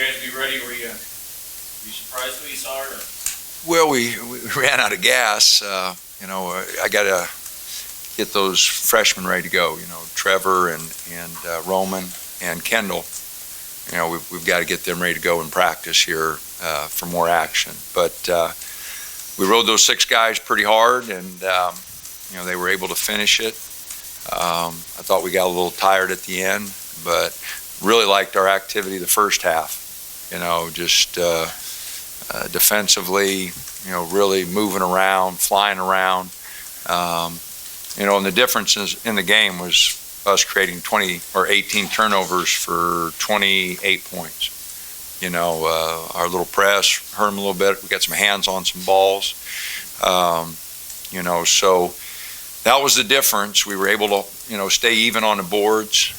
guys be ready? Were you surprised when you saw her? Well, we ran out of gas. I got to get those freshmen ready to go. Trevor and Roman and Kendall. We've got to get them ready to go in practice here for more action. But we rode those 6 guys pretty hard, and they were able to finish it. I thought we got a little tired at the end, but really liked our activity the first half. Just defensively, really moving around, flying around. And the differences in the game was us creating 20 or 18 turnovers for 28 points. Our little press hurt them a little bit. We got some hands on some balls. So that was the difference. We were able to, stay even on the boards.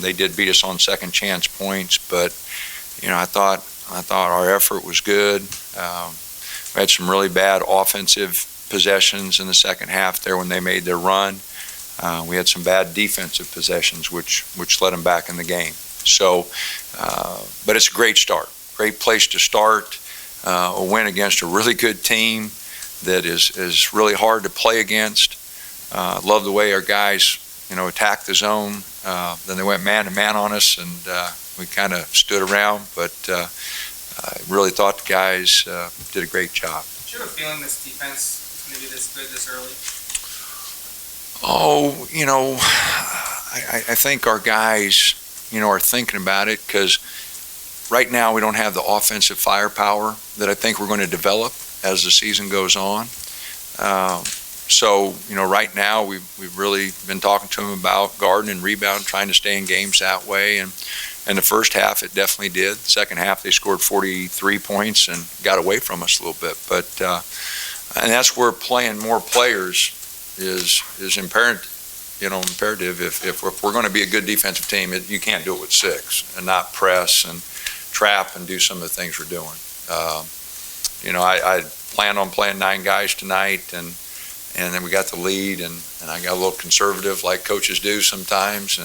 They did beat us on second chance points, but, I thought our effort was good. We had some really bad offensive possessions in the second half there when they made their run. We had some bad defensive possessions, which led them back in the game. So, but it's a great start, great place to start. A win against a really good team that is really hard to play against. Love the way our guys, attacked the zone. Then they went man to man on us, and we kind of stood around. But I really thought the guys did a great job. Did you have a feeling this defense was going to be this good this early? Oh, I think our guys, are thinking about it because right now we don't have the offensive firepower that I think we're going to develop as the season goes on. So, right now we've really been talking to them about guarding and rebound, trying to stay in games that way. And in the first half, it definitely did. The second half, they scored 43 points and got away from us a little bit. But and that's where playing more players is imperative. Imperative. If we're going to be a good defensive team, you can't do it with 6 and not press and trap and do some of the things we're doing. I planned on playing 9 guys tonight, and then we got the lead, and I got a little conservative like coaches do sometimes.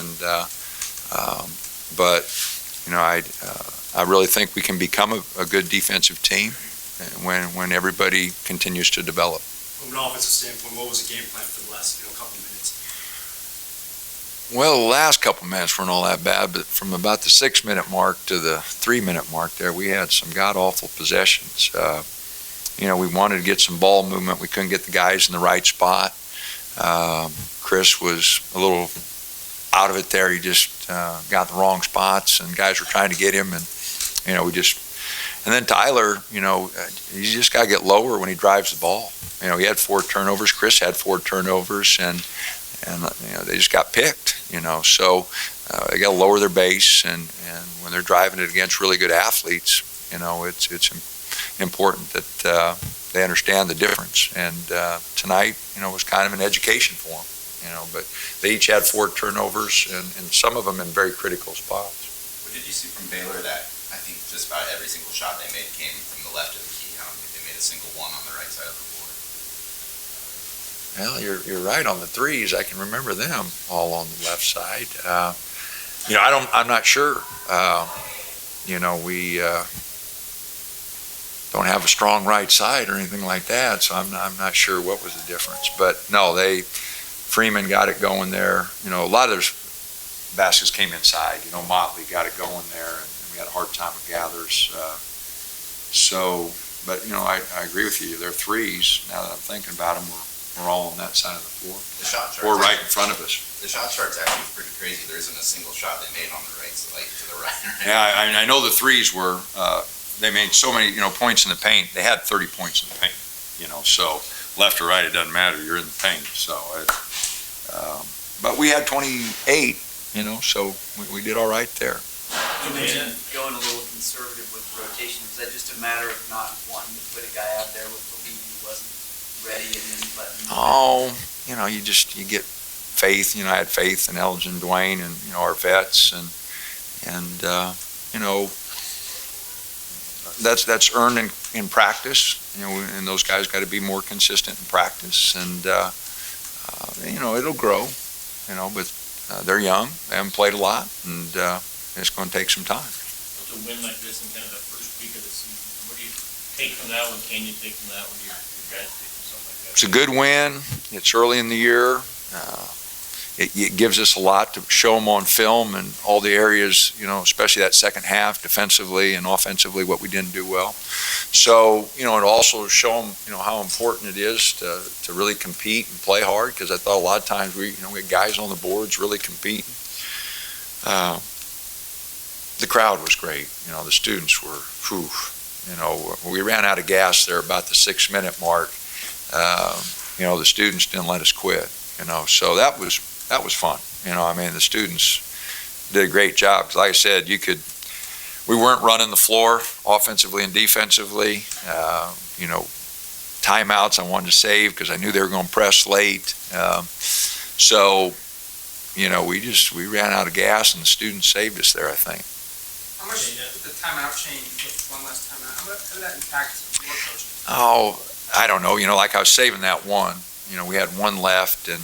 But I really think we can become a good defensive team when everybody continues to develop. From an offensive standpoint, what was the game plan for the last couple minutes? Well, the last couple minutes weren't all that bad, but from about the 6-minute mark to the 3-minute mark there, we had some god-awful possessions. We wanted to get some ball movement. We couldn't get the guys in the right spot. Chris was a little out of it there. He just got the wrong spots, and guys were trying to get him, and and then Tyler, you just got to get lower when he drives the ball. He had 4 turnovers. Chris had 4 turnovers, and they just got picked. So they got to lower their base, and when they're driving it against really good athletes, it's important that they understand the difference. And tonight, was kind of an education for them. But they each had 4 turnovers, and some of them in very critical spots. What did you see from Baylor that I think just about every single shot they made came from the left of the key? I don't think they made a single one on the right side of the floor. Well, you're right on the threes. I can remember them all on the left side. I'm not sure. We don't have a strong right side or anything like that, so I'm not sure what was the difference. But no, Freeman got it going there. A lot of those baskets came inside. Motley got it going there, and we had a hard time with Gathers. But I agree with you. Their threes, now that I'm thinking about them, we're all on that side of the floor. The shot chart. Or right in front of us. The shot chart's actually pretty crazy. There isn't a single shot they made on the right, so to the right. Yeah, I know the threes were. They made so many, points in the paint. They had 30 points in the paint. So left or right, it doesn't matter. You're in the paint. So, but we had 28. So we did all right there. You mentioned going a little conservative with rotation. Was that just a matter of not wanting to put a guy out there with belief he wasn't ready and then letting him? Oh, you get faith. I had faith in Elgin, Dwayne, and our vets, and that's earned in practice. And those guys got to be more consistent in practice, and it'll grow. But they're young. They haven't played a lot, and it's going to take some time. To a win like this in kind of the first week of the season? What do you take from that one? Can you take from that one? Your guys take from something like that? It's a good win. It's early in the year. It gives us a lot to show them on film and all the areas, especially that second half, defensively and offensively, what we didn't do well. So, it also show them, how important it is to really compete and play hard, because I thought a lot of times we had guys on the boards really competing. The crowd was great. The students were, we ran out of gas there about the 6-minute mark. The students didn't let us quit, so that was fun. The students did a great job. Like I said, we weren't running the floor offensively and defensively. Timeouts I wanted to save because I knew they were going to press late. We ran out of gas and the students saved us there, I think. How much did the timeout change with one last timeout? How did that impact your coaching? Oh, I don't know. Like I was saving that one. We had one left, and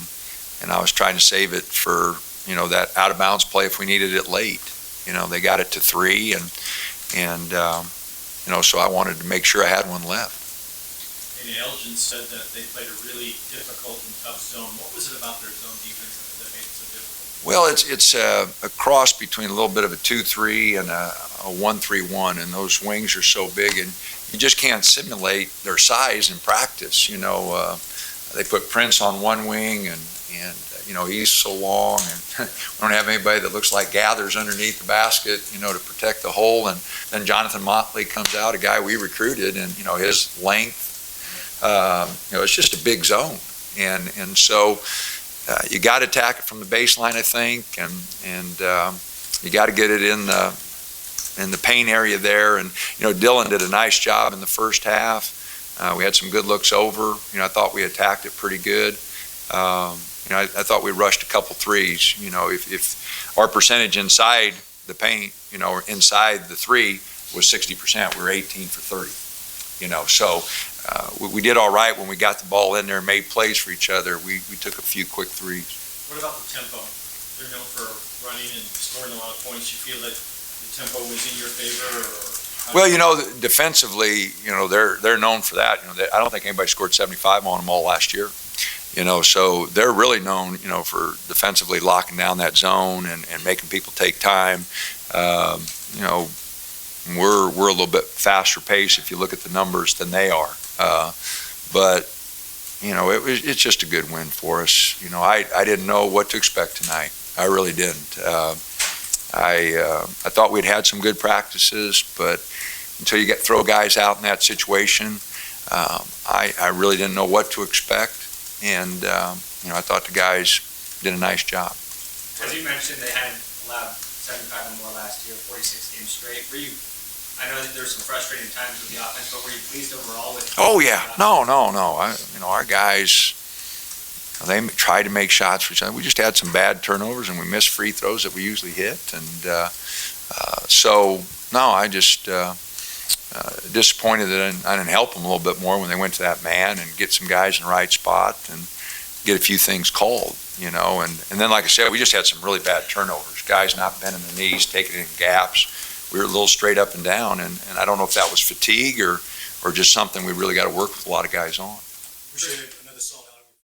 I was trying to save it for, that out of bounds play if we needed it late. They got it to 3, so I wanted to make sure I had one left. And Elgin said that they played a really difficult and tough zone. What was it about their zone defense that made it so difficult? Well, it's a cross between a little bit of a 2-3 and a 1-3-1, and those wings are so big, and you just can't simulate their size in practice. They put Prince on one wing, and he's so long, and we don't have anybody that looks like Gathers underneath the basket, to protect the hole. And then Jonathan Motley comes out, a guy we recruited, and his length, it's just a big zone, and so you got to attack it from the baseline, I think, and you got to get it in the paint area there. And Dylan did a nice job in the first half. We had some good looks over. I thought we attacked it pretty good. I thought we rushed a couple threes. If our percentage inside the paint, or inside the 3 was 60%, we were 18 for 30. So we did all right when we got the ball in there and made plays for each other. We took a few quick threes. What about the tempo? They're known for running and scoring a lot of points. You feel that the tempo was in your favor? Well, defensively, they're known for that. I don't think anybody scored 75 on them all last year. So they're really known, for defensively locking down that zone and making people take time. We're a little bit faster pace if you look at the numbers than they are. But it's just a good win for us. I didn't know what to expect tonight. I really didn't. I thought we'd had some good practices, but until you throw guys out in that situation, I really didn't know what to expect. And, I thought the guys did a nice job. As you mentioned, they hadn't allowed 75 or more last year, 46 games straight. I know that there were some frustrating times with the offense, but were you pleased overall with? Oh, yeah. No. Our guys, they tried to make shots for each other. We just had some bad turnovers, and we missed free throws that we usually hit. And I just disappointed that I didn't help them a little bit more when they went to that man and get some guys in the right spot and get a few things called, and then, like I said, we just had some really bad turnovers. Guys not bending the knees, taking it in gaps. We were a little straight up and down, and I don't know if that was fatigue or just something we really got to work with a lot of guys on. Appreciate it.